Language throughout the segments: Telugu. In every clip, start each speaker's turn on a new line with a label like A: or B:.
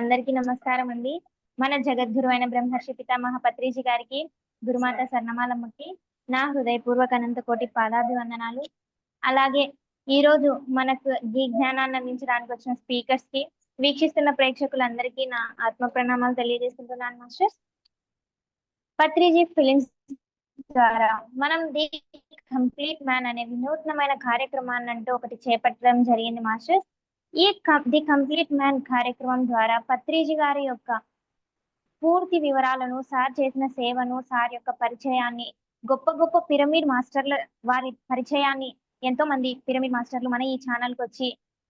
A: అందరికీ నమస్కారం అండి. మన జగద్గురు అయిన బ్రహ్మర్షి పితామహ పత్రిజీ గారికి, గురుమాత సర్ణమాలమ్మకి నా హృదయపూర్వక అనంత కోటి పాదాభివందనాలు. అలాగే ఈరోజు మనకు ఈ జ్ఞానాన్ని అందించడానికి వచ్చిన స్పీకర్స్ కి, వీక్షిస్తున్న ప్రేక్షకులందరికీ నా ఆత్మ ప్రణామాలు తెలియజేసుకుంటున్నాను మాస్టర్స్. పత్రిజీ ఫిలిమ్స్ ద్వారా మనం ది కంప్లీట్ మ్యాన్ అనే వినూత్నమైన కార్యక్రమాన్ని అంటూ ఒకటి చేపట్టడం జరిగింది మాస్టర్స్. ది కంప్లీట్ మ్యాన్ కార్యక్రమం ద్వారా పత్రిజీ గారి యొక్క పూర్తి వివరాలను, సార్ చేసిన సేవను, సార్ యొక్క పరిచయాన్ని, గొప్ప గొప్ప పిరమిడ్ మాస్టర్ల వారి పరిచయాన్ని, ఎంతో మంది పిరమిడ్ మాస్టర్లు మన ఈ ఛానల్కి వచ్చి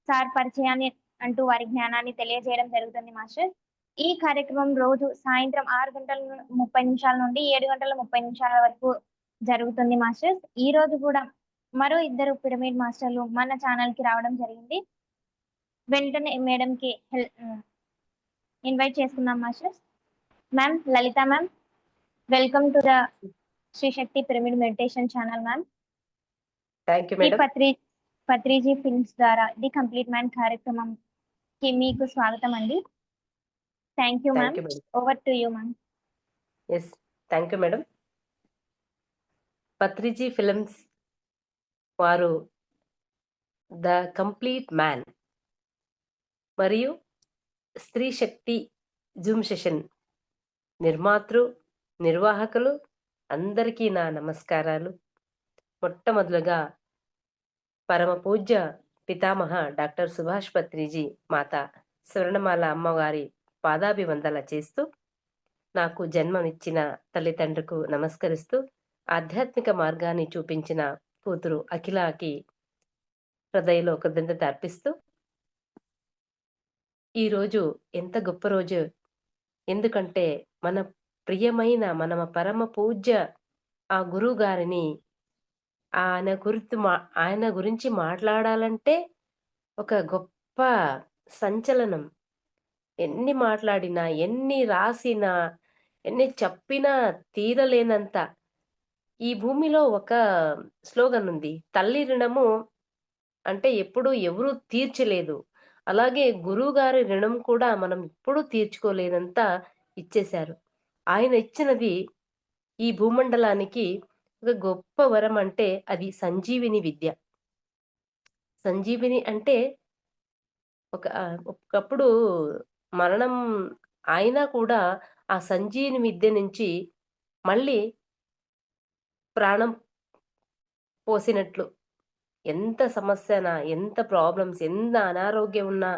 A: సార్ పరిచయాన్ని అంటూ వారి జ్ఞానాన్ని తెలియజేయడం జరుగుతుంది మాస్టర్. ఈ కార్యక్రమం రోజు సాయంత్రం 6:30 నుండి 7:30 వరకు జరుగుతుంది మాస్టర్స్. ఈ రోజు కూడా మరో ఇద్దరు పిరమిడ్ మాస్టర్లు మన ఛానల్ కి రావడం జరిగింది. వెంటనే మేడం కి ఇన్వైట్ చేసుకున్నాం masters. Ma'am Lalitha ma'am, welcome to the Shri Shakti pyramid meditation channel ma'am.
B: Thank you
A: ఈ
B: మేడం.
A: పత్రిజీ ఫిల్మ్స్ ద్వారా ది కంప్లీట్ మ్యాన్ కార్యక్రమం కి మీకు స్వాగతం అండి. Thank you ma'am. Over to you ma'am.
B: Yes, thank you madam. Patriji films వారు ద కంప్లీట్ మ్యాన్ మరియు స్త్రీ శక్తి జూమ్ సెషన్ నిర్మాతృ నిర్వాహకులు అందరికీ నా నమస్కారాలు. మొట్టమొదలుగా పరమ పూజ్య పితామహ డాక్టర్ సుభాష్ పత్రిజీ మాత స్వర్ణమాల అమ్మవారి పాదాభివందన చేస్తూ, నాకు జన్మనిచ్చిన తల్లిదండ్రులకు నమస్కరిస్తూ, ఆధ్యాత్మిక మార్గాన్ని చూపించిన కూతురు అఖిలకి హృదయలో కృతజ్ఞత అర్పిస్తూ, ఈరోజు ఎంత గొప్ప రోజు! ఎందుకంటే మన ప్రియమైన మన పరమ పూజ్య ఆ గురువు గారిని ఆయన గురించి మాట్లాడాలంటే ఒక గొప్ప సంచలనం. ఎన్ని మాట్లాడినా, ఎన్ని రాసినా, ఎన్ని చెప్పినా తీరలేనంత. ఈ భూమిలో ఒక స్లోగన్ ఉంది, తల్లి రుణము అంటే ఎప్పుడు ఎవరూ తీర్చలేదు, అలాగే గురువు గారి రుణం కూడా మనం ఎప్పుడూ తీర్చుకోలేనంత ఇచ్చేశారు. ఆయన ఇచ్చినది ఈ భూమండలానికి ఒక గొప్ప వరం. అంటే అది సంజీవిని విద్య. సంజీవిని అంటే ఒకప్పుడు మరణం అయినా కూడా ఆ సంజీవిని విద్య నుంచి మళ్ళీ ప్రాణం పోసినట్లు. ఎంత సమస్యనా, ఎంత ప్రాబ్లమ్స్, ఎంత అనారోగ్యం ఉన్నా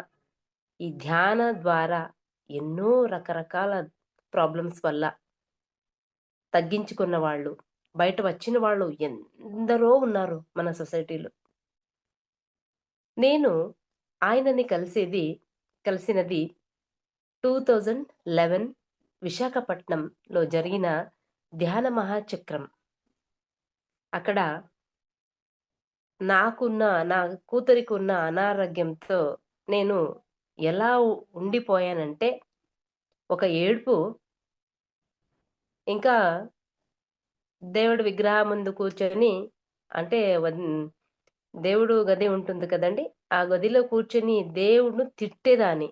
B: ఈ ధ్యాన ద్వారా ఎన్నో రకరకాల ప్రాబ్లమ్స్ వల్ల తగ్గించుకున్న వాళ్ళు, బయట వచ్చిన వాళ్ళు ఎందరో ఉన్నారు మన సొసైటీలో. నేను ఆయనని కలిసినది 2011 విశాఖపట్నంలో జరిగిన ధ్యాన మహాచక్రం. అక్కడ నా కూతురికి ఉన్న అనారోగ్యంతో నేను ఎలా ఉండిపోయానంటే, ఒక ఏడుపు, ఇంకా దేవుడి విగ్రహం ముందు కూర్చొని, అంటే దేవుడు గది ఉంటుంది కదండి, ఆ గదిలో కూర్చొని దేవుడిని తిట్టేదాన్ని.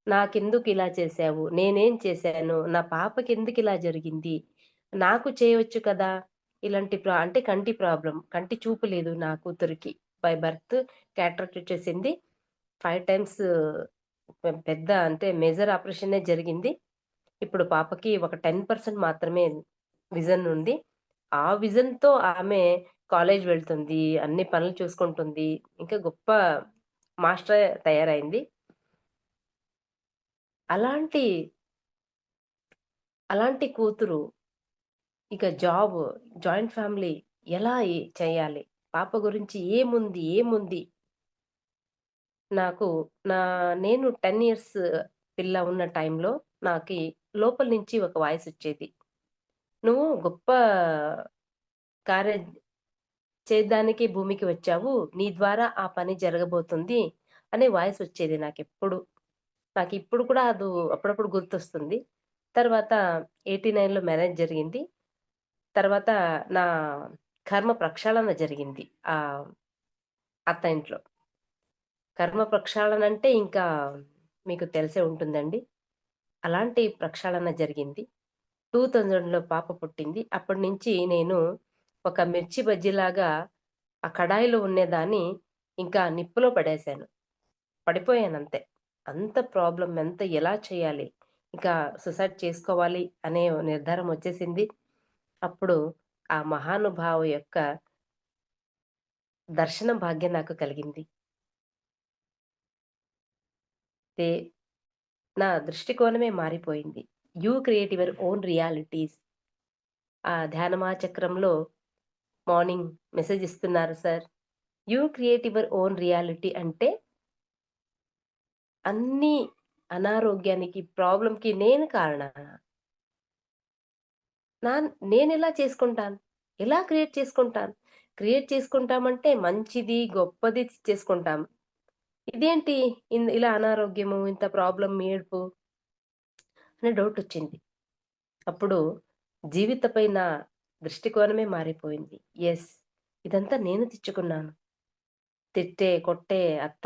B: నాకెందుకు ఇలా చేశావు, నేనేం చేశాను, నా పాపకి ఎందుకు ఇలా జరిగింది, నాకు చేయవచ్చు కదా. ఇలాంటి అంటే కంటి ప్రాబ్లం, కంటి చూపు లేదు నా కూతురికి. బై బర్త్ క్యాటరాక్ట్ వచ్చేసింది. 5 times పెద్ద అంటే మేజర్ ఆపరేషనే జరిగింది. ఇప్పుడు పాపకి ఒక 10% మాత్రమే విజన్ ఉంది. ఆ విజన్తో ఆమె కాలేజ్ వెళ్తుంది, అన్ని పనులు చూసుకుంటుంది, ఇంకా గొప్ప మాస్టర్ తయారైంది. అలాంటి కూతురు ఇక జాయింట్ ఫ్యామిలీ ఎలా చేయాలి, పాప గురించి ఏముంది. నేను 10 years పిల్ల ఉన్న టైంలో నాకు లోపల నుంచి ఒక వాయిస్ వచ్చేది, నువ్వు గొప్ప కార్యం చేయడానికి భూమికి వచ్చావు, నీ ద్వారా ఆ పని జరగబోతుంది అనే వాయిస్ వచ్చేది నాకు ఇప్పుడు కూడా అది అప్పుడప్పుడు గుర్తొస్తుంది. తర్వాత 89లో మ్యారేజ్ జరిగింది. తర్వాత నా కర్మ ప్రక్షాళన జరిగింది అత్త ఇంట్లో. కర్మ ప్రక్షాళన అంటే ఇంకా మీకు తెలిసే ఉంటుందండి. అలాంటి ప్రక్షాళన జరిగింది. 2000లో పాప పుట్టింది. అప్పటినుంచి నేను ఒక మిర్చి బజ్జీలాగా ఆ కడాయిలో ఉండేదాన్ని ఇంకా నిప్పులో పడేశాను. పడిపోయానంతే. అంత ప్రాబ్లమ్ ఎంత ఎలా చేయాలి? ఇంకా సూసైడ్ చేసుకోవాలి అనే నిర్ధారం వచ్చేసింది. అప్పుడు ఆ మహానుభావు యొక్క దర్శన భాగ్యం నాకు కలిగింది. తే నా దృష్టికోణమే మారిపోయింది. You create your own realities. ఆ ధ్యానమా చక్రంలో మార్నింగ్ మెసేజ్ ఇస్తున్నారు sir. You create your own reality అంటే అన్ని అనారోగ్యానికి, ప్రాబ్లమ్‌కి నేను కారణనా? నేనెలా చేసుకుంటాను? ఎలా క్రియేట్ చేసుకుంటాను? క్రియేట్ చేసుకుంటామంటే మంచిది, గొప్పది చేసుకుంటాం. ఇదేంటి ఇలా అనారోగ్యము, ఇంత ప్రాబ్లమ్, ఏడుపు అనే డౌటొచ్చింది. అప్పుడు జీవితపై నా దృష్టికోణమే మారిపోయింది. యెస్! ఇదంతా నేను తెచ్చుకున్నాను. తిట్టే, కొట్టే అత్త,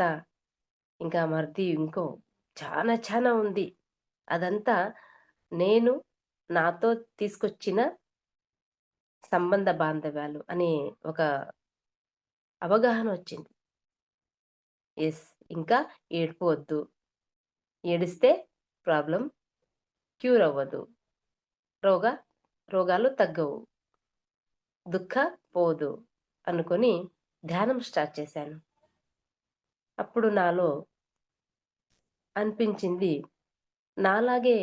B: ఇంకా మరిది చానా చానా ఉంది. అదంతా నేను నాతో తీసుకొచ్చిన సంబంధ బాంధవ్యాలు అనే ఒక అవగాహనొచ్చింది. యెస్! ఇంకా ఏడుపు వద్దు. ఏడిస్తే ప్రాబ్లమ్ క్యూర్ అవ్వదు. రోగ రోగాలు తగ్గవు. దుఃఖ పోదు అనుకోని ధ్యానం స్టార్ట్ చేశాను. అప్పుడు నాలో అనిపించింది, నాలాగే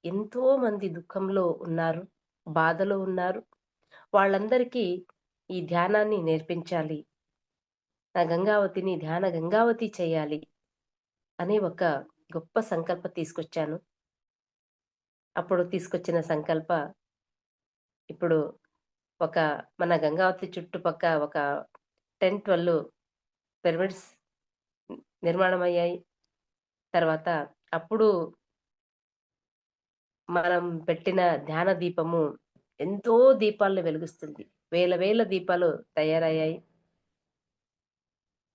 B: ఎంతో మంది దుఃఖంలో ఉన్నారు, బాధలో ఉన్నారు. వాళ్ళందరికీ ఈ ధ్యానాన్ని నేర్పించాలి. నా గంగావతిని ధ్యాన గంగావతి చేయాలి అనే ఒక గొప్ప సంకల్పం తీసుకొచ్చాను. అప్పుడు తీసుకొచ్చిన సంకల్ప ఇప్పుడు ఒక మన గంగావతి చుట్టుపక్క ఒక 10, 12 పిరమిడ్స్ నిర్మాణమయ్యాయి. తర్వాత అప్పుడు మనం పెట్టిన ధ్యాన దీపము ఎంతో దీపాలను వెలిగిస్తుంది. వేల వేల దీపాలు తయారయ్యాయి.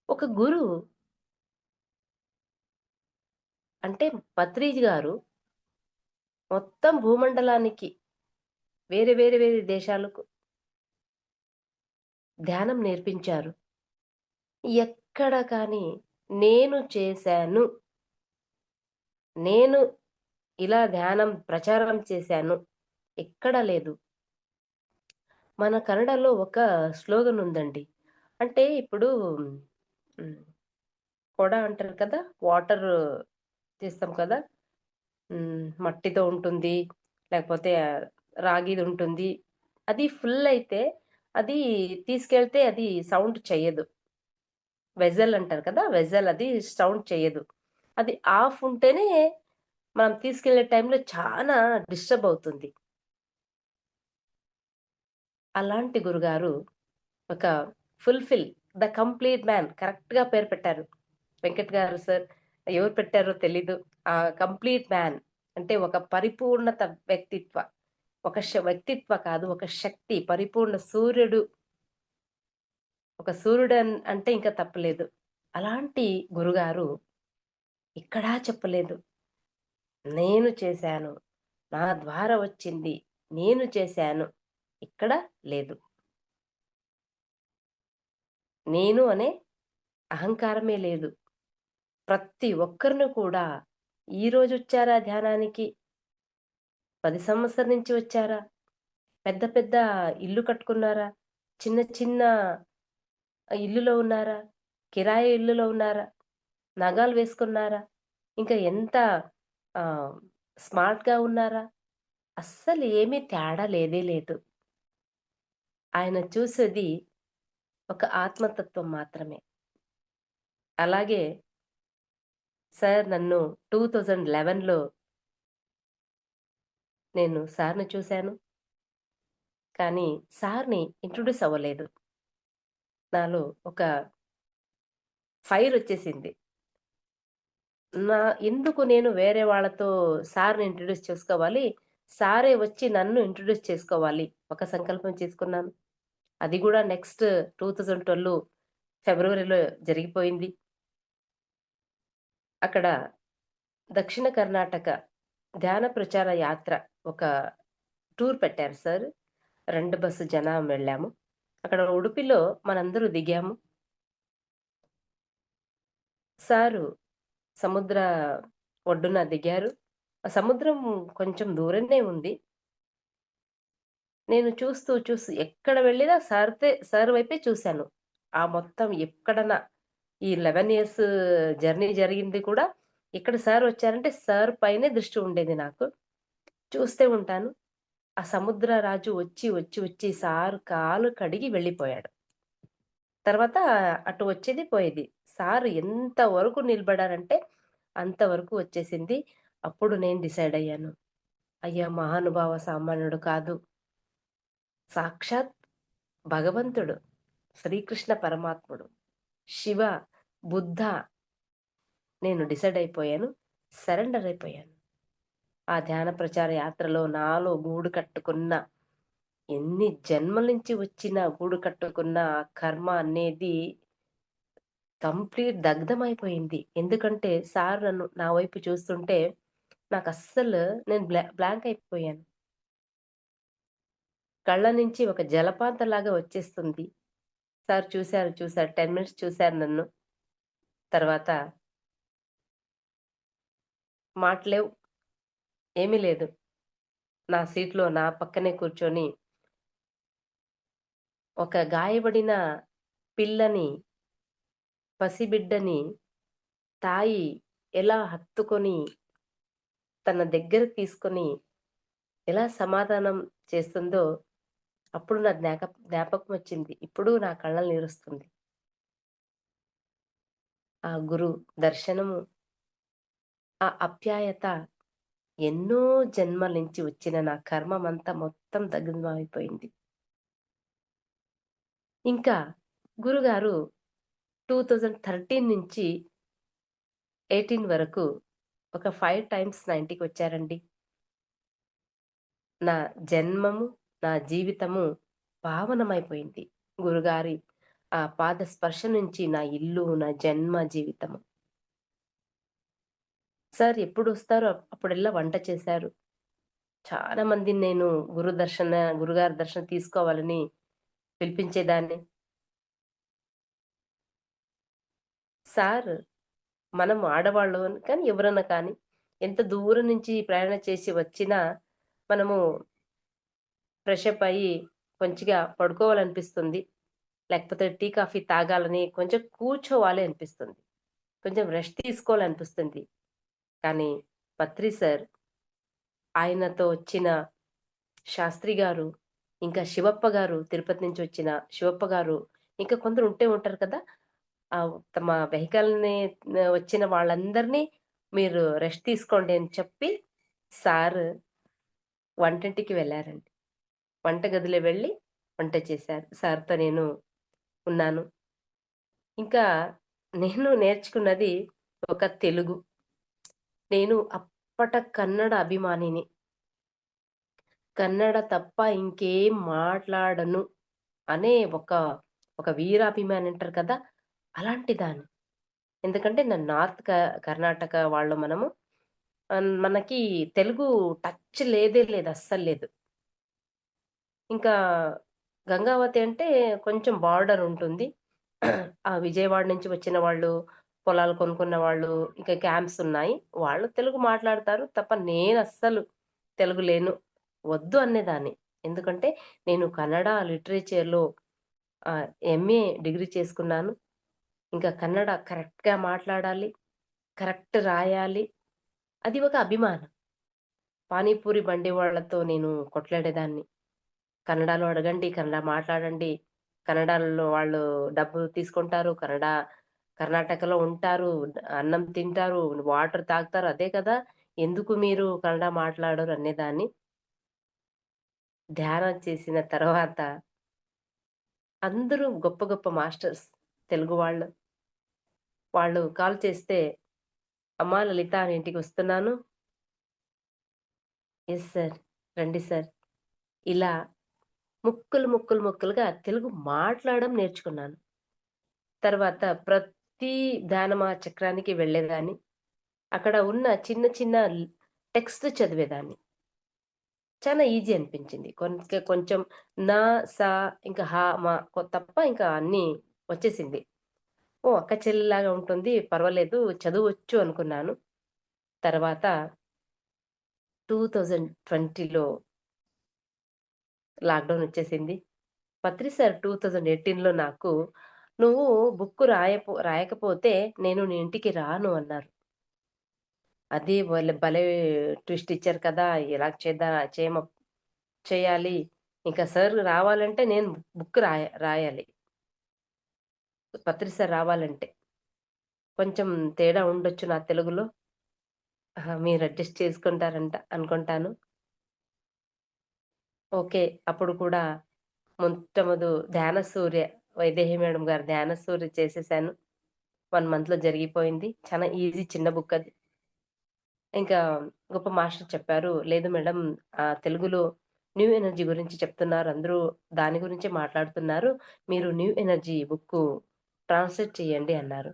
B: ఒక గురువు అంటే పత్రిజీ గారు మొత్తం భూమండలానికి వేరే వేరే వేరే దేశాలకు ధ్యానం నేర్పించారు. ఎక్కడ కానీ నేను చేశాను. నేను ఇలా ధ్యానం ప్రచారం చేశాను. ఎక్కడా లేదు. మన కన్నడలో ఒక స్లోగన్ ఉందండి. అంటే ఇప్పుడు హ్మ్. కొడ అంటారు కదా! వాటర్ చేస్తాం కదా! మట్టితో ఉంటుంది. లేకపోతే రాగిదుంటుంది. అది ఫుల్ అయితే అది తీసుకెళ్తే అది సౌండ్ చెయ్యదు. వెసెల్ అంటారు కదా! వెసెల్ అది సౌండ్ చెయ్యదు. అది ఆఫ్ ఉంటేనే మనం తీసుకెళ్ళే టైంలో చానా డిస్టర్బ్ అవుతుంది. అలాంటి గురుగారు ఒక ఫుల్‌ఫిల్ ద కంప్లీట్ మ్యాన్ కరెక్ట్‌గా పేరు పెట్టారు. వెంకట్ గారు సార్ ఎవరు పెట్టారో తెలీదు. ఆ కంప్లీట్ మ్యాన్ అంటే ఒక పరిపూర్ణత వ్యక్తిత్వ. వ్యక్తిత్వ కాదు, ఒక శక్తి, పరిపూర్ణ సూర్యుడు. ఒక సూర్యుడు అంటే ఇంకా తప్పులేదు. అలాంటి గురుగారు ఎక్కడా చెప్పలేదు. నేను చేశాను. నా ద్వారా వచ్చింది. నేను చేశాను. ఇక్కడ లేదు. నేను అనే అహంకారమే లేదు. ప్రతి ఒక్కరిని కూడా ఈరోజొచ్చారా ధ్యానానికి? 10 సంవత్సరాల నుంచి వచ్చారా? పెద్ద పెద్ద ఇల్లు కట్టుకున్నారా? చిన్న చిన్న ఇల్లులో ఉన్నారా? కిరాయి ఇల్లులో ఉన్నారా? నగాలు వేసుకున్నారా? ఇంకా ఎంత ఆహ్, స్మార్ట్‌గా ఉన్నారా? అస్సలు ఏమీ తేడా లేదే లేదు. ఆయన చూసేది ఒక ఆత్మతత్వం మాత్రమే. అలాగే సార్ నన్ను 2011లో నేను సార్‌ని చూసాను. కానీ సార్‌ని ఇంట్రొడ్యూస్ అవ్వలేదు. నాలో ఒక ఫైరొచ్చేసింది. నా ఎందుకు నేను వేరే వాళ్ళతో సార్‌ని ఇంట్రొడ్యూస్ చేసుకోవాలి. సారే వచ్చి నన్ను ఇంట్రొడ్యూస్ చేసుకోవాలి. ఒక సంకల్పం చేసుకున్నాను. అది గూడా నెక్స్ట్ 2012 ఫిబ్రవరిలో జరిగిపోయింది. అక్కడ దక్షిణ కర్ణాటక ధ్యాన ప్రచార యాత్ర ఒక టూర్ పెట్టారు సార్. 2 బస్సు జనం వెళ్ళాము. అక్కడ ఉడుపిలో మనందరూ దిగాము. సారు సముద్ర ఒడ్డున దిగారు. ఆ సముద్రం కొంచెం దూరంనే ఉంది. నేను చూస్తూ ఎక్కడ వెళ్ళినా సార్ వైపే చూసాను. ఆ మొత్తం ఎక్కడన్నా ఈ 11 ఇయర్స్ జర్నీ జరిగింది కూడా ఇక్కడ సార్ వచ్చారంటే సార్ పైనే దృష్టి ఉండేది నాకు. చూస్తే ఉంటాను. ఆ సముద్ర రాజు వచ్చి సారు కాలు కడిగి వెళ్ళిపోయాడు. తర్వాత అటు వచ్చేది, పోయేది. సారు ఎంత వరకు నిలబడారంటే అంతవరకు వచ్చేసింది. అప్పుడు నేను డిసైడ్ అయ్యాను. అయ్యా! మహానుభావ సామాన్యుడు కాదు. సాక్షాత్ భగవంతుడు, శ్రీకృష్ణ పరమాత్ముడు, శివ, బుద్ధ. నేను డిసైడ్ అయిపోయాను. సరెండర్ అయిపోయాను. ఆ ధ్యాన ప్రచార యాత్రలో నాలో గూడు కట్టుకున్న ఎన్ని జన్మల నుంచి వచ్చిన గూడు కట్టుకున్న ఆ కర్మ అనేది కంప్లీట్ దగ్ధమైపోయింది. ఎందుకంటే సార్ నన్ను నా వైపు చూస్తుంటే నాకస్సలు నేను బ్లాంక్ అయిపోయాను. కళ్ళ నుంచి ఒక జలపాతంలాగా వచ్చేస్తుంది. సార్ చూసారు. 10 మినిట్స్ చూసారు నన్ను. తర్వాత మాటలేవు. ఏమీ లేదు. నా సీట్‌లో నా పక్కనే కూర్చొని ఒక గాయపడిన పిల్లని, పసిబిడ్డని తాయి ఎలా హత్తుకొని తన దగ్గరకు తీసుకొని ఎలా సమాధానం చేస్తుందో అప్పుడు నా జ్ఞాపకం వచ్చింది. ఇప్పుడు నా కళ్ళలో నీరొస్తుంది. ఆ గురు దర్శనము, ఆ ఆప్యాయత ఎన్నో జన్మల నుంచి వచ్చిన నా కర్మమంతా మొత్తం దగ్ధమైపోయింది. ఇంకా గురుగారు 2013 నుంచి 18 వరకు ఒక 5 టైమ్స్ నా ఇంటికొచ్చారండి. నా జన్మము, నా జీవితము పావనమైపోయింది. గురుగారి ఆ పాద స్పర్శ నుంచి నా ఇల్లు, నా జన్మ జీవితము. సార్ ఎప్పుడొస్తారో అప్పుడెల్లా వంట చేశారు. చాలా మందిని నేను గురుగారి దర్శనం తీసుకోవాలని పిలిపించేదాన్ని. సార్ మనం ఆడవాళ్ళు కానీ ఎవరన్నా కానీ ఎంత దూరం నుంచి ప్రయాణం చేసి వచ్చినా మనము ఫ్రెష్ అప్ అయ్యి కొంచిగా పడుకోవాలనిపిస్తుంది. లేకపోతే టీ, కాఫీ తాగాలని కొంచెం కూర్చోవాలి అనిపిస్తుంది. కొంచెం రెస్ట్ తీసుకోవాలనిపిస్తుంది. కానీ పత్రి సార్, ఆయనతో వచ్చిన శాస్త్రి గారు, ఇంకా శివప్ప గారు, తిరుపతి నుంచి వచ్చిన శివప్ప గారు, ఇంకా కొందరు ఉంటే ఉంటారు కదా! తమ వెహికల్‌ని వచ్చిన వాళ్ళందరినీ మీరు రెస్ట్ తీసుకోండి అని చెప్పి సార్ వంటింటికి వెళ్లారండి. వంటగదిలో వెళ్లి వంట చేశారు. సార్‌తో నేను ఉన్నాను. ఇంకా నేను నేర్చుకున్నది ఒక తెలుగు. నేను అప్పట కన్నడ అభిమానిని. కన్నడ తప్ప ఇంకేం మాట్లాడను అనే ఒక వీరాభిమాని అంటారు కదా! అలాంటి దాన్ని. ఎందుకంటే నేను నార్త్ కర్ణాటక వాళ్ళు మనము. మనకి తెలుగు టచ్ లేదు. అస్సలు లేదు. ఇంకా గంగావతి అంటే కొంచెం బార్డర్ ఉంటుంది. ఆ విజయవాడ నుంచి వచ్చిన వాళ్ళు, పొలాలు కొనుక్కున్న వాళ్ళు, ఇంకా క్యాంప్స్ ఉన్నాయి. వాళ్ళు తెలుగు మాట్లాడతారు తప్ప నేనస్సలు తెలుగు లేను. వద్దు అనేదాన్ని. ఎందుకంటే నేను కన్నడ లిటరేచర్‌లో ఎంఏ డిగ్రీ చేసుకున్నాను. ఇంకా కన్నడ కరెక్ట్‌గా మాట్లాడాలి. కరెక్ట్ రాయాలి. అది ఒక అభిమానం. పానీపూరి బండి వాళ్ళతో నేను కొట్లాడేదాన్ని. కన్నడలో అడగండి, కన్నడ మాట్లాడండి. కన్నడలో వాళ్ళు డబ్బు తీసుకుంటారు. కర్ణాటకలో ఉంటారు. అన్నం తింటారు. వాటర్ తాగుతారు. అదే కదా! ఎందుకు మీరు కన్నడ మాట్లాడరు అనేదాన్ని. ధ్యానం చేసిన తర్వాత అందరూ గొప్ప గొప్ప మాస్టర్స్ తెలుగు వాళ్ళు. వాళ్ళు కాల్ చేస్తే, "అమ్మా లలిత నేను ఇంటికొస్తున్నాను." "Yes sir. రండి సార్." ఇలా ముక్కలుగా తెలుగు మాట్లాడడం నేర్చుకున్నాను. తర్వాత ప్రతి ధ్యానమా చక్రానికి వెళ్ళేదాన్ని. అక్కడ ఉన్న చిన్న చిన్న టెక్స్ట్ చదివేదాన్ని. చాలా ఈజీ అనిపించింది. కొంచెం నా, సా ఇంకా హ, మ తప్ప ఇంకా అన్నీ వచ్చేసింది. ఓహ్! అక్క చెల్లిలాగా ఉంటుంది. పర్వాలేదు చదువచ్చు అనుకున్నాను. తర్వాత 2020లో లాక్‌డౌన్ వచ్చేసింది. పత్రి సార్ 2018లో నాకు "నువ్వు బుక్ రాయకపోతే నేను నీ ఇంటికి రాను" అన్నారు. అది భలే ట్విస్ట్ ఇచ్చారు కదా! ఎలా చేయాలి. ఇంకా సార్ రావాలంటే నేను బుక్ రాయాలి. పత్రి సార్ రావాలంటే. కొంచెం తేడా ఉండొచ్చు నా తెలుగులో. మీరు అడ్జస్ట్ అనుకుంటాను. ఓకే. అప్పుడు కూడా ధ్యాన సూర్య వైదేహి మేడం గారి ధ్యాన సూర్య చేసేసాను. 1 మంత్‌లో జరిగిపోయింది. చాలా ఈజీ చిన్న బుక్ అది. ఇంకా గొప్ప మాస్టర్ చెప్పారు. లేదు మేడం తెలుగులో న్యూ ఎనర్జీ గురించి చెప్తున్నారు. అందరూ దాని గురించే మాట్లాడుతున్నారు. మీరు న్యూ ఎనర్జీ బుక్కు ట్రాన్స్‌లేట్ చేయండి అన్నారు.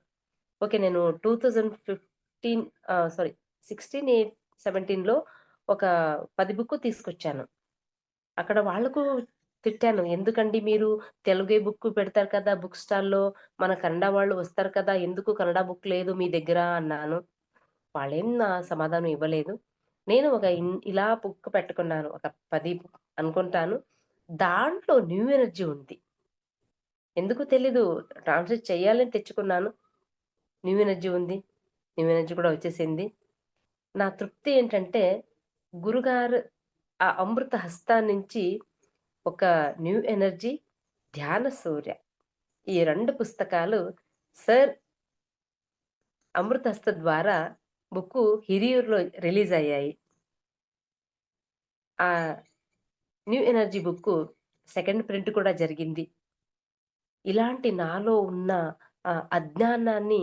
B: ఓకే. నేను 2015 సారీ 16, 17లో ఒక 10 బుక్కు తీసుకొచ్చాను. అక్కడ వాళ్ళకు తిట్టాను. ఎందుకండి మీరు తెలుగే బుక్ పెడతారు కదా! బుక్ స్టాల్‌లో. మన కన్నడ వాళ్ళు వస్తారు కదా! ఎందుకు కన్నడ బుక్ లేదు మీ దగ్గర అన్నాను. వాళ్ళేం సమాధానం ఇవ్వలేదు. నేను ఒక ఇలా బుక్ పెట్టుకున్నాను. ఒక 10 అనుకుంటాను. దాంట్లో న్యూ ఎనర్జీ ఉంది. ఎందుకో తెలీదు. ట్రాన్స్‌లేట్ చేయాలని తెచ్చుకున్నాను. న్యూ ఎనర్జీ ఉంది. న్యూ ఎనర్జీ కూడా వచ్చేసింది. నా తృప్తి ఏంటంటే గురుగారు ఆ అమృత హస్తాన్నించి ఒక న్యూ ఎనర్జీ, ధ్యాన సూర్య ఈ 2 పుస్తకాలు సార్ అమృతహస్త ద్వారా బుక్కు హిరియూర్‌లో రిలీజ్ అయ్యాయి. ఆ new energy book second print కూడా జరిగింది. ఇలాంటి నాలో ఉన్న అజ్ఞానాన్ని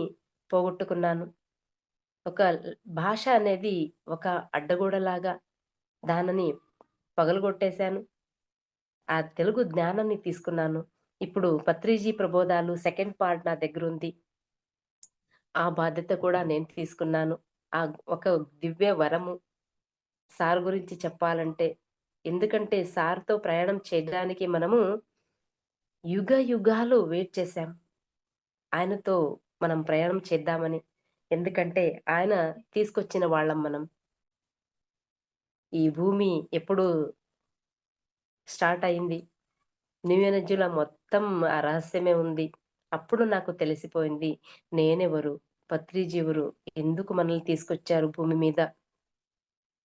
B: పోగొట్టుకున్నాను. ఒక భాష అనేది ఒక అడ్డగోడలాగా దానిని పగలగొట్టేశాను. ఆ తెలుగు జ్ఞానాన్ని తీసుకున్నాను. ఇప్పుడు 'పత్రిజీ ప్రబోధాలు' సెకండ్ పార్ట్ నా దగ్గరుంది. ఆ బాధ్యత కూడా నేను తీసుకున్నాను. ఒక దివ్య వరము సార్ గురించి చెప్పాలంటే. ఎందుకంటే సార్‌తో ప్రయాణం చేయడానికి మనము యుగాలు వెయిట్ చేశాం. ఆయనతో మనం ప్రయాణం చేద్దామని. ఎందుకంటే ఆయన తీసుకొచ్చిన వాళ్ళం మనం. ఈ భూమి ఎప్పుడు స్టార్ట్ అయింది. న్యూ ఎనర్జీలో మొత్తం ఆ రహస్యమే ఉంది. అప్పుడు నాకు తెలిసిపోయింది. నేనెవరు? పత్రిజీ ఎవరు? ఎందుకు మనల్ని తీసుకొచ్చారు భూమి మీద?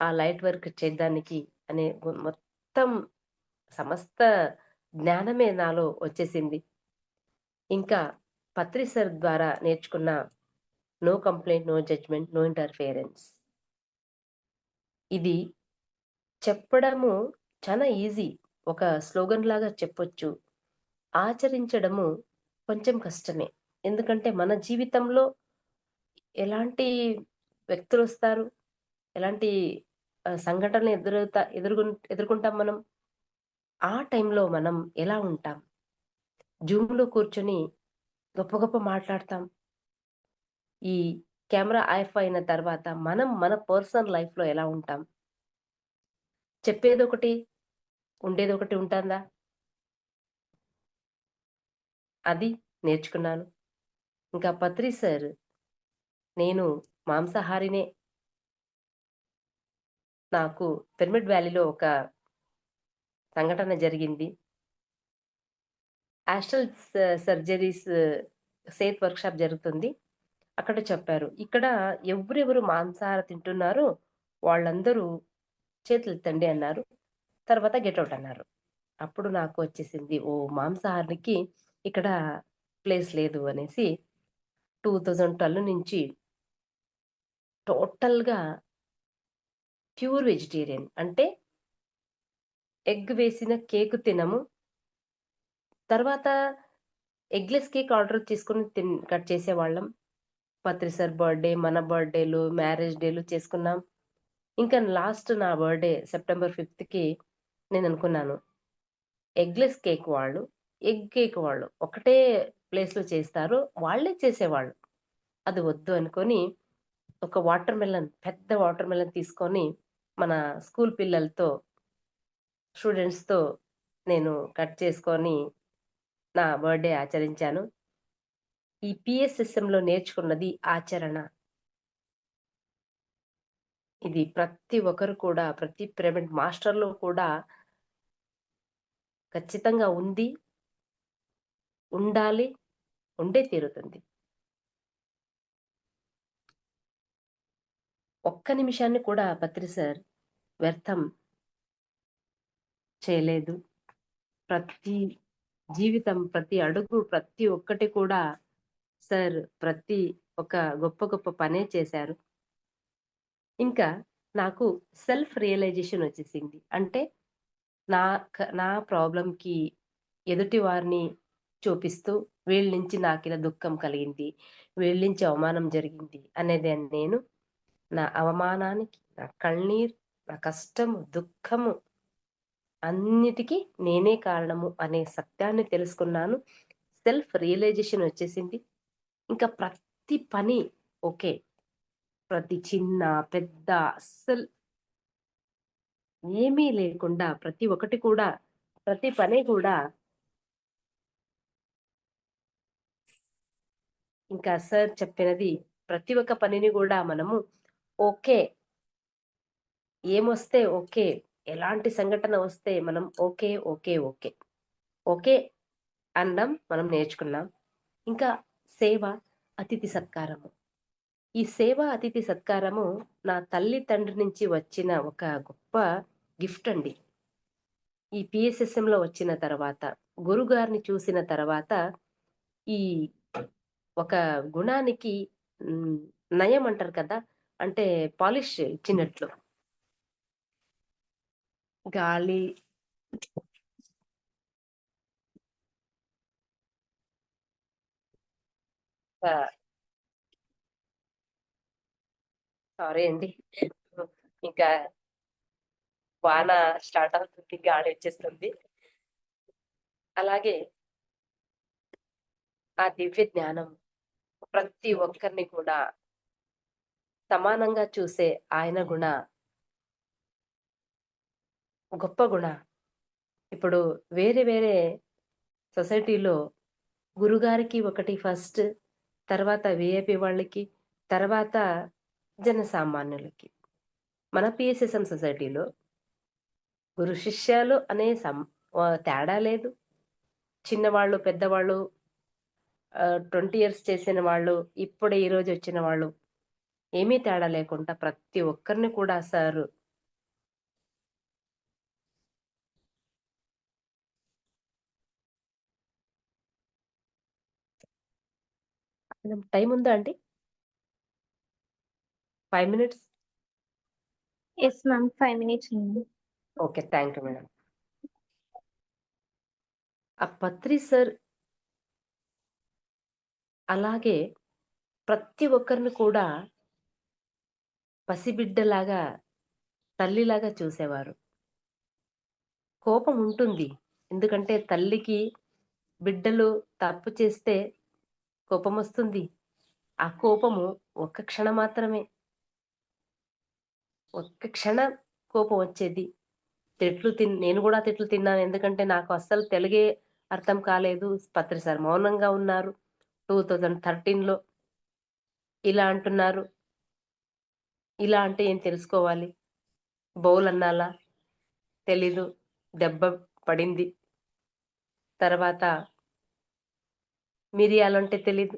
B: ఆ లైట్ వర్క్ చేద్దానికి అనే మొత్తం సమస్త జ్ఞానమే నాలో వచ్చేసింది. ఇంకా పత్రి సార్ ద్వారా నేర్చుకున్న no complaint, no judgement, no interference. ఇది చెప్పడము చాలా ఈజీ. ఒక స్లోగన్ లాగా చెప్పొచ్చు. ఆచరించడము కొంచెం కష్టమే. ఎందుకంటే మన జీవితంలో ఎలాంటి వ్యక్తులొస్తారు? ఎలాంటి సంఘటనలు ఎదుర్కొంటాం మనం? ఆ టైంలో మనం ఎలా ఉంటాం? జూమ్‌లో కూర్చొని గొప్ప గొప్ప మాట్లాడతాం. ఈ కెమెరా ఆఫ్ అయిన తర్వాత మనం మన పర్సనల్ లైఫ్‌లో ఎలా ఉంటాం? చెప్పేదొకటి, ఉండేదొకటి ఉంటందా? అది నేర్చుకున్నాను. ఇంకా పత్రి సార్ నేను మాంసాహారినే. నాకు పిరమిడ్ వ్యాలీలో ఒక సంఘటన జరిగింది. యాస్ట్రల్ సర్జరీస్ సేత్ వర్క్‌షాప్ జరుగుతుంది. అక్కడ చెప్పారు. ఇక్కడ ఎవరెవరు మాంసాహారం తింటున్నారో వాళ్ళందరూ చేతులెత్తండి అన్నారు. తర్వాత గెట్ ఔట్ అన్నారు. అప్పుడు నాకు వచ్చేసింది. ఓహ్! మాంసాహారికి ఇక్కడ ప్లేస్ లేదు అనేసి 2012 నుంచి టోటల్‌గా ప్యూర్ వెజిటేరియన్. అంటే ఎగ్ వేసిన కేక్ తినము. తర్వాత ఎగ్‌లెస్ కేక్ ఆర్డర్ చేసుకొని కట్ చేసేవాళ్ళం. పత్రి సార్ బర్త్‌డే, మన బర్త్‌డేలు, మ్యారేజ్ డేలు చేసుకున్నాం. ఇంకా లాస్ట్ నా బర్త్‌డే సెప్టెంబర్ 5థ్‌కి నేననుకున్నాను. ఎగ్‌లెస్ కేక్ వాళ్ళు, ఎగ్ కేక్ వాళ్ళు ఒకటే ప్లేస్‌లో చేస్తారు. వాళ్ళే చేసేవాళ్ళు. అది వద్దు అనుకోని ఒక పెద్ద వాటర్ మెలన్ తీసుకొని మన స్కూల్ పిల్లలతో, స్టూడెంట్స్‌తో నేను కట్ చేసుకొని నా బర్త్‌డే ఆచరించాను. ఈ PSSMలో నేర్చుకున్నది ఆచరణ. ఇది ప్రతి ఒక్కరు కూడా, ప్రతి పిరమిడ్ మాస్టర్‌లో కూడా ఖచ్చితంగా ఉంది, ఉండాలి, ఉండే తీరుతుంది. ఒక్క నిమిషాన్ని కూడా పత్రి సార్ వ్యర్థం చేయలేదు. ప్రతి జీవితం, ప్రతి అడుగు, ప్రతి ఒక్కటి కూడా సార్ ప్రతి ఒక గొప్ప గొప్ప పనే చేశారు. ఇంకా నాకు సెల్ఫ్ రియలైజేషన్ వచ్చేసింది. అంటే నా ప్రాబ్లమ్‌కి ఎదుటి వారిని చూపిస్తూ వీళ్ళ నుంచి నాకిలా దుఃఖం కలిగింది, వీళ్ళ నుంచి అవమానం జరిగింది అనేది నేను నా అవమానానికి, నా కన్నీరు, నా కష్టము, దుఃఖము అన్నిటికీ నేనే కారణము అనే సత్యాన్ని తెలుసుకున్నాను. సెల్ఫ్ రియలైజేషన్ వచ్చేసింది. ఇంకా ప్రతి పని ఓకే. ప్రతి చిన్న, పెద్ద అస్సలు ఏమీ లేకుండా ప్రతి ఒక్కటి కూడా, ప్రతి పని కూడా ఇంకా సార్ చెప్పినది ప్రతి ఒక్క పనిని గూడా మనము ఓకే. ఏమొస్తే ఓకే. ఎలాంటి సంఘటన వస్తే మనం ఓకే, ఓకే, ఓకే. ఓకే అనడం మనం నేర్చుకున్నాం. ఇంకా సేవ, అతిథి సత్కారము. ఈ సేవ, అతిథి సత్కారము నా తల్లి, తండ్రి నుంచి వచ్చిన ఒక గొప్ప గిఫ్ట్ అండి. ఈ PSSMలో వచ్చిన తర్వాత, గురుగారిని చూసిన తర్వాత ఈ ఒక గుణానికి హ్మ్, నయం అంటారు కదా! అంటే పాలిష్ ఇచ్చినట్లు. గాలి ఆహ్, సారీ అండి. ఇంకా వాన స్టార్ట్ అవుతుంది. గాలొచ్చేస్తుంది. అలాగే ఆ దివ్య జ్ఞానం ప్రతి ఒక్కరిని కూడా సమానంగా చూసే ఆయన గొప్ప గుణ. ఇప్పుడు వేరే వేరే సొసైటీలో గురుగారికి ఒకటి ఫస్ట్, తర్వాత వీఐపీ వాళ్ళకి, తర్వాత జనసామాన్యులకి. మన PSSM సొసైటీలో గురు శిష్యాలు అనే తేడా లేదు. చిన్నవాళ్ళు, పెద్దవాళ్ళు 20 ఇయర్స్ చేసిన వాళ్ళు, ఇప్పుడే ఈరోజు వచ్చిన వాళ్ళు ఏమీ తేడా లేకుండా ప్రతి ఒక్కరిని కూడా సారు టైమ్ ఉందా అండి? 5 మినిట్స్?
A: Yes ma'am. 5 మినిట్స్ ఉంది.
B: ఓకే. Thank you madam. ఆ పత్రి సార్ అలాగే ప్రతి ఒక్కరిని కూడా పసిబిడ్డలాగా, తల్లిలాగా చూసేవారు. కోపం ఉంటుంది. ఎందుకంటే తల్లికి బిడ్డలు తప్పు చేస్తే కోపమొస్తుంది. ఆ కోపము ఒక్క క్షణం మాత్రమే. ఒక్క క్షణం కోపం వచ్చేది. నేను గూడా తిట్లు తిన్నాను. ఎందుకంటే నాకు అస్సలు తెలుగే అర్థం కాలేదు. పత్రి సార్ మౌనంగా ఉన్నారు. 2013లో ఇలా అంటున్నారు. ఇలా అంటే ఏం తెలుసుకోవాలి? బౌల్ అన్నాలా? తెలీదు. దెబ్బ పడింది. తర్వాత మిరియాలంటే తెలీదు.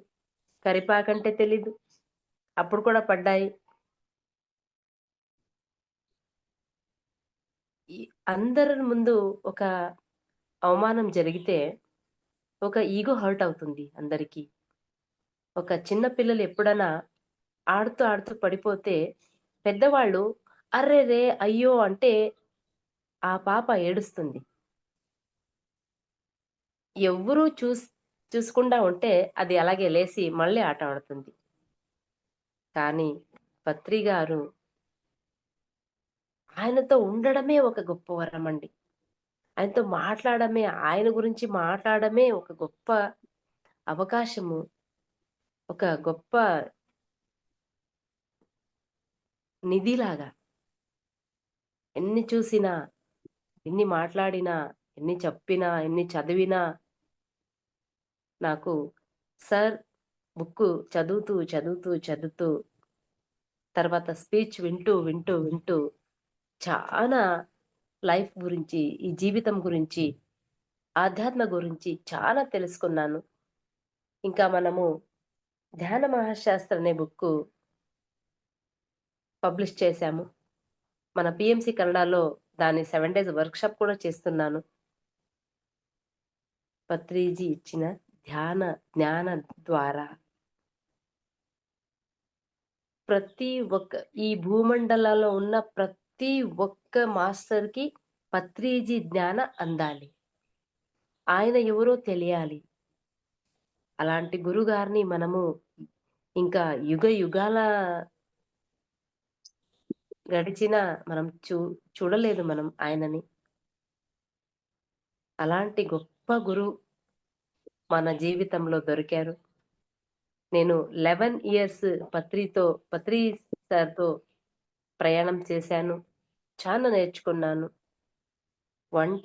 B: కరిపాకంటే తెలీదు. అప్పుడు కూడా పడ్డాయి. ఈ అందరి ముందు ఒక అవమానం జరిగితే ఒక ఈగో హర్ట్ అవుతుంది అందరికీ. ఒక చిన్న పిల్లలు ఎప్పుడైనా ఆడుతూ, ఆడుతూ పడిపోతే పెద్దవాళ్ళు అర్రెరే! అయ్యో! అంటే ఆ పాప ఏడుస్తుంది. ఎవ్వరూ చూసుకుండా ఉంటే అది అలాగే లేసి మళ్ళీ ఆట ఆడుతుంది. కానీ పత్రి గారు ఆయనతో ఉండడమే ఒక గొప్ప వరమండి. ఆయనతో మాట్లాడమే, ఆయన గురించి మాట్లాడమే ఒక గొప్ప అవకాశము. ఒక గొప్ప నిధిలాగా. ఎన్ని చూసినా, ఎన్ని మాట్లాడినా, ఎన్ని చెప్పినా, ఎన్ని చదివినా నాకు సార్ బుక్కు చదువుతూ తర్వాత స్పీచ్ వింటూ చానా లైఫ్ గురించి, ఈ జీవితం గురించి, ఆధ్యాత్మ గురించి చాలా తెలుసుకున్నాను. ఇంకా మనము 'ధ్యాన మహాశాస్త్ర' అనే బుక్కు పబ్లిష్ చేశాము. మన పీఎంసీ కన్నడలో దాని 7 డేస్ వర్క్‌షాప్ కూడా చేస్తున్నాను. పత్రిజీ ఇచ్చిన జ్ఞాన ద్వారా ప్రతి ఒక్క ఈ భూమండలాల్లో ఉన్న ప్రతి ఒక్క మాస్టర్‌కి పత్రిజీ జ్ఞాన అందాలి. ఆయన ఎవరో తెలియాలి. అలాంటి గురుగారిని మనము ఇంకా యుగాల గడిచినా మనం చూడలేదు మనం ఆయనని. అలాంటి గొప్ప గురువు మన జీవితంలో దొరికారు. నేను 11 ఇయర్స్ పత్రి సార్‌తో ప్రయాణం చేశాను. చాలా నేర్చుకున్నాను. వంట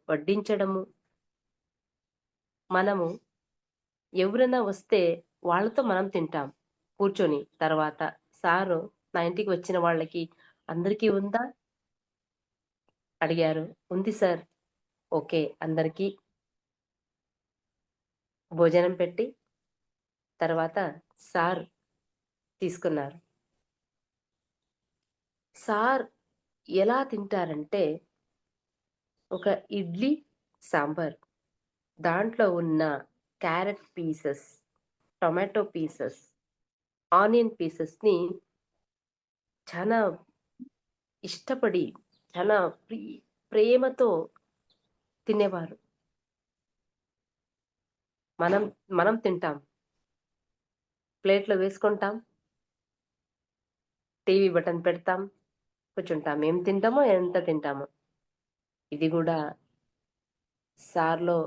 B: వడ్డించడము, మనము ఎవరైనా వస్తే వాళ్ళతో మనం తింటాం కూర్చొని. తర్వాత సారు నా ఇంటికి వచ్చిన వాళ్ళకి అందరికీ ఉందా? అడిగారు. ఉంది సార్. ఓకే. అందరికీ భోజనం పెట్టి తర్వాత సార్ తీసుకున్నారు. సార్ ఎలా తింటారంటే ఒక ఇడ్లీ, సాంబార్ దాంట్లో ఉన్న carrot pieces, tomato pieces, onion పీసెస్‌ని చాలా ఇష్టపడి, చాలా ప్రేమతో తినేవారు. మనం మనం తింటాం. ప్లేట్‌లో వేసుకుంటాం. టీవీ బటన్ పెడతాం. కూర్చుంటాం. ఏం తింటామో, ఎంత తింటామో. ఇది గూడా సార్‌లో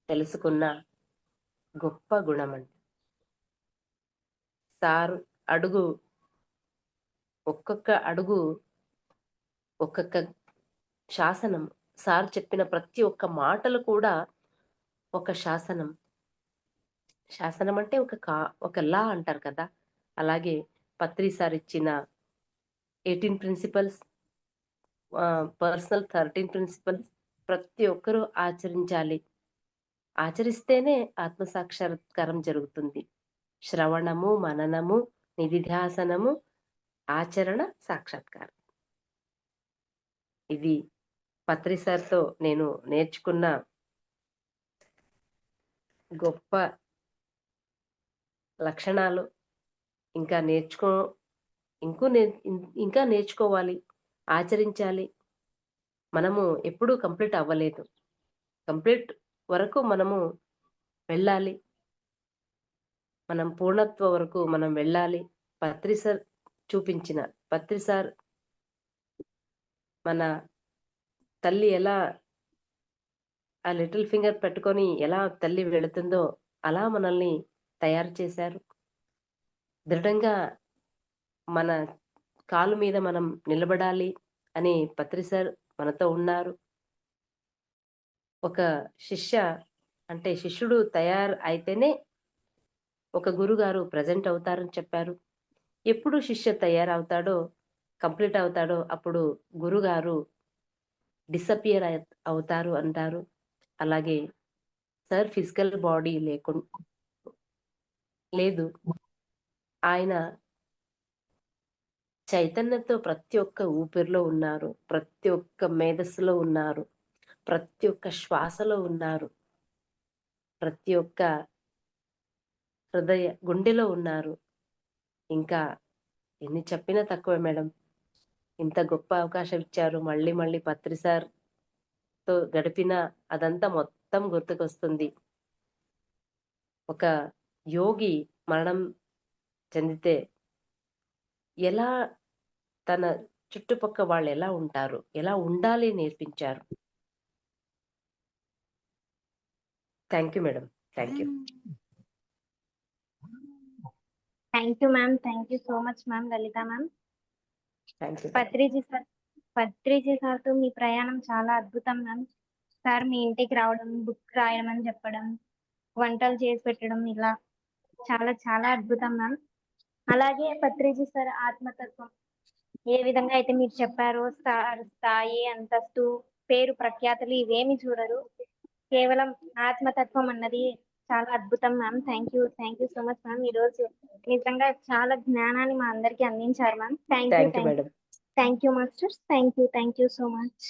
B: తెలుసుకున్న గొప్ప గుణమండి. సార్ అడుగు ఒక్కొక్క అడుగు, ఒక్కొక్క శాసనం. సార్ చెప్పిన ప్రతి ఒక్క మాటలు కూడా ఒక శాసనం. శాసనం అంటే ఒక లా అంటారు కదా! అలాగే పత్రి సార్ ఇచ్చిన 18 ప్రిన్సిపల్స్, పర్సనల్ 13 ప్రిన్సిపల్స్ ప్రతి ఒక్కరూ ఆచరించాలి. ఆచరిస్తేనే ఆత్మ సాక్షాత్కారం జరుగుతుంది. శ్రవణము, మననము, నిధిధ్యాసనము, ఆచరణ, సాక్షాత్కారం. ఇది పత్రి సార్‌తో నేను నేర్చుకున్న గొప్ప లక్షణాలు. ఇంకా ఇంకూ నే ఇంకా నేర్చుకోవాలి, ఆచరించాలి. మనము ఎప్పుడూ కంప్లీట్ అవ్వలేదు. కంప్లీట్ వరకు మనము వెళ్ళాలి. మనం పూర్ణత్వం వరకు మనం వెళ్ళాలి. పత్రి సార్ చూపించిన పత్రి సార్ మన తల్లి ఎలా ఆ లిటిల్ ఫింగర్ పెట్టుకొని ఎలా తల్లి వెళుతుందో అలా మనల్ని తయారు చేశారు. దృఢంగా మన కాలు మీద మనం నిలబడాలి అని పత్రి సార్ మనతో ఉన్నారు. ఒక శిష్యుడు అయితేనే ఒక గురుగారు ప్రెజెంట్ అవుతారని చెప్పారు. ఎప్పుడు శిష్య తయారవుతాడో, కంప్లీట్ అవుతాడో అప్పుడు గురుగారు డిసపియర్ అవుతారు అంటారు. అలాగే సార్ ఫిజికల్ బాడీ లేదు. ఆయన చైతన్యంతో ప్రతి ఒక్క ఊపిరిలో ఉన్నారు. ప్రతి ఒక్క మేధస్సులో ఉన్నారు. ప్రతి ఒక్క శ్వాసలో ఉన్నారు. ప్రతి ఒక్క గుండెలో ఉన్నారు. ఇంకా ఎన్ని చెప్పినా తక్కువే మేడం. ఇంత గొప్ప అవకాశం ఇచ్చారు. మళ్ళీ మళ్ళీ పత్రి సార్‌తో గడిపిన అదంతా మొత్తం గుర్తుకొస్తుంది. ఒక యోగి మరణం చెందితే ఎలా తన చుట్టుపక్క వాళ్ళెలా ఉంటారు? ఎలా ఉండాలి నేర్పించారు. Thank you madam. Thank you.
A: Thank you ma'am, thank you so much ma'am Lalitha ma'am.
B: Thank you.
A: Patriji సార్తో మీ ప్రయాణం చాలా అద్భుతం మ్యామ్. సార్ మీ ఇంటికి రావడం, బుక్ రాయడం చెప్పడం, వంటలు చేసి పెట్టడం, ఇలా చాలా చాలా అద్భుతం మ్యామ్. అలాగే పత్రిజీ సార్ ఆత్మతత్వం ఏ విధంగా అయితే మీరు చెప్పారో, స్థాయి, అంతస్తు, పేరు, ప్రఖ్యాతులు ఇవేమి చూడరు, కేవలం ఆత్మతత్వం అన్నది చాలా అద్భుతం ma'am. Thank you so much ma'am. ఈ రోజు నిజంగా చాలా జ్ఞానాన్ని మా అందరికి అందించారు ma'am. Thank you
B: madam.
A: Thank you masters. Thank you so much.